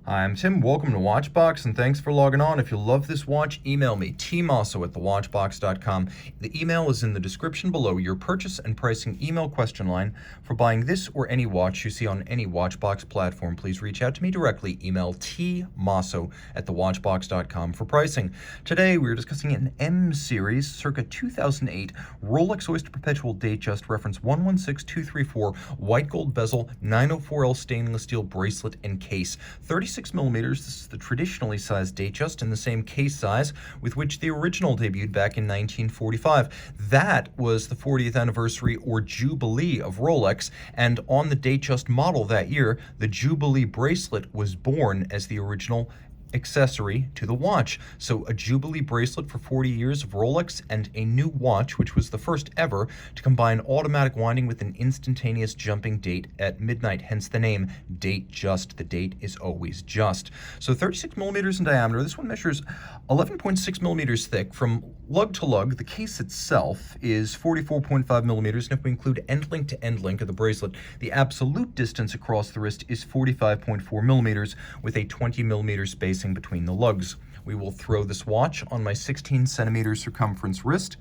Hi, I'm Tim. Welcome to Watchbox, and thanks for logging on. If you love this watch, email me, Team Mosso at thewatchbox.com. The email is in the description below, your purchase and pricing email question line. For buying this or any watch you see on any Watchbox platform, please reach out to me directly. Email tmosso at thewatchbox.com for pricing. Today, we're discussing an M series, circa 2008, Rolex Oyster Perpetual Datejust, reference 116234, white gold bezel, 904L stainless steel bracelet and case. 36 millimeters, this is the traditionally sized Datejust in the same case size with which the original debuted back in 1945. That was the 40th anniversary or Jubilee of Rolex, and on the Datejust model that year, the Jubilee bracelet was born as the original accessory to the watch. So a Jubilee bracelet for 40 years of Rolex and a new watch, which was the first ever to combine automatic winding with an instantaneous jumping date at midnight, hence the name Datejust. The date is always just. So 36 millimeters in diameter. This one measures 11.6 millimeters thick from lug to lug. The case itself is 44.5 millimeters, and if we include end link to end link of the bracelet, the absolute distance across the wrist is 45.4 millimeters with a 20 millimeter spacing between the lugs. We will throw this watch on my 16 centimeter circumference wrist.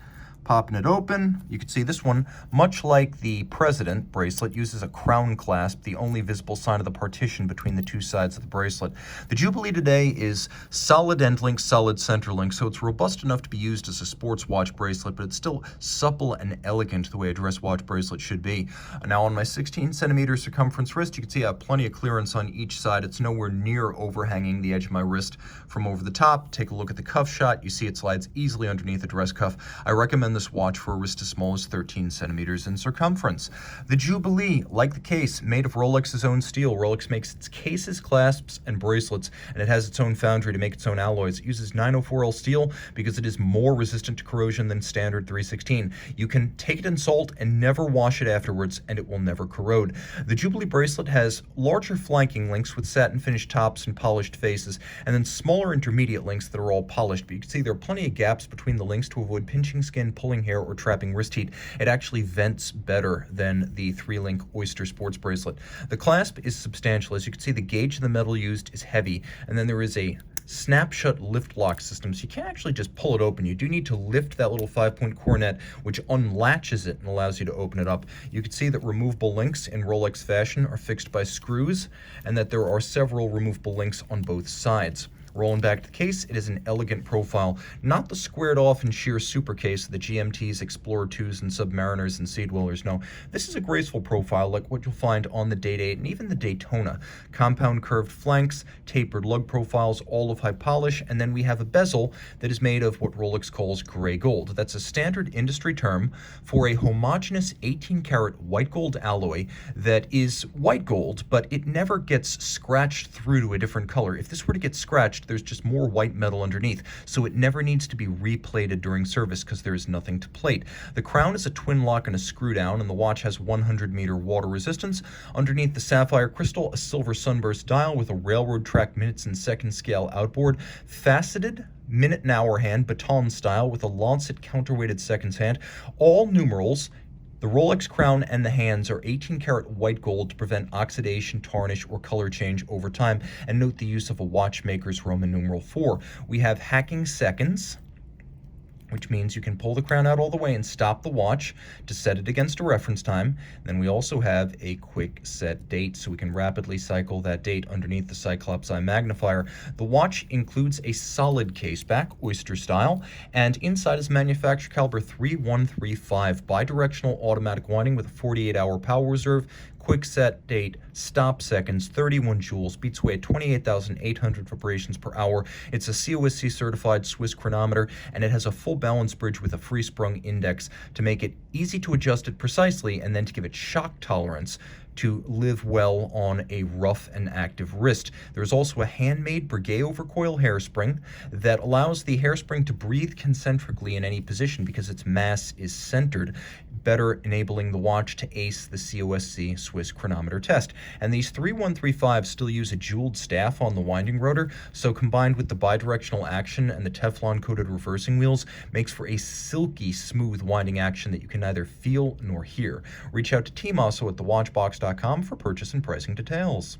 Popping it open, you can see this one, much like the President bracelet, uses a crown clasp, the only visible sign of the partition between the two sides of the bracelet. The Jubilee today is solid end link, solid center link, so it's robust enough to be used as a sports watch bracelet, but it's still supple and elegant the way a dress watch bracelet should be. Now on my 16 centimeter circumference wrist, you can see I have plenty of clearance on each side. It's nowhere near overhanging the edge of my wrist from over the top. Take a look at the cuff shot. You see it slides easily underneath the dress cuff. I recommend this watch for a wrist as small as 13 centimeters in circumference. The Jubilee, like the case, made of Rolex's own steel. Rolex makes its cases, clasps, and bracelets, and it has its own foundry to make its own alloys. It uses 904L steel because it is more resistant to corrosion than standard 316. You can take it in salt and never wash it afterwards, and it will never corrode. The Jubilee bracelet has larger flanking links with satin finished tops and polished faces, and then smaller intermediate links that are all polished. But you can see there are plenty of gaps between the links to avoid pinching skin, pulling hair, or trapping wrist heat. It actually vents better than the 3-link Oyster Sports bracelet. The clasp is substantial. As you can see, the gauge of the metal used is heavy, and then there is a snap-shut lift lock system, so you can't actually just pull it open. You do need to lift that little 5-point coronet, which unlatches it and allows you to open it up. You can see that removable links in Rolex fashion are fixed by screws, and that there are several removable links on both sides. Rolling back to the case, it is an elegant profile, not the squared off and sheer super case of the GMTs, Explorer 2s, and Submariners and Sea Dwellers. No, this is a graceful profile like what you'll find on the Date 8 and even the Daytona. Compound curved flanks, tapered lug profiles, all of high polish, and then we have a bezel that is made of what Rolex calls gray gold. That's a standard industry term for a homogeneous 18-karat white gold alloy that is white gold, but it never gets scratched through to a different color. If this were to get scratched, there's just more white metal underneath, so it never needs to be replated during service because there is nothing to plate. The crown is a twin lock and a screw down, and the watch has 100-meter water resistance. Underneath the sapphire crystal, a silver sunburst dial with a railroad track minutes and seconds scale outboard, faceted minute and hour hand, baton style with a lancet counterweighted seconds hand, all numerals. The Rolex crown and the hands are 18-karat white gold to prevent oxidation, tarnish, or color change over time. And note the use of a watchmaker's Roman numeral 4. We have hacking seconds, which means you can pull the crown out all the way and stop the watch to set it against a reference time. Then we also have a quick set date, so we can rapidly cycle that date underneath the Cyclops Eye magnifier. The watch includes a solid case back, Oyster style, and inside is manufacturer caliber 3135, bidirectional automatic winding with a 48-hour power reserve, quick set date, stop seconds, 31 joules, beats away at 28,800 vibrations per hour. It's a COSC certified Swiss chronometer, and it has a full balance bridge with a free sprung index to make it easy to adjust it precisely and then to give it shock tolerance to live well on a rough and active wrist. There's also a handmade Breguet overcoil hairspring that allows the hairspring to breathe concentrically in any position because its mass is centered, better enabling the watch to ace the COSC Swiss chronometer test. And these 3135s still use a jeweled staff on the winding rotor, so combined with the bidirectional action and the Teflon-coated reversing wheels, makes for a silky smooth winding action that you can neither feel nor hear. Reach out to Team Mosso at thewatchbox.com for purchase and pricing details.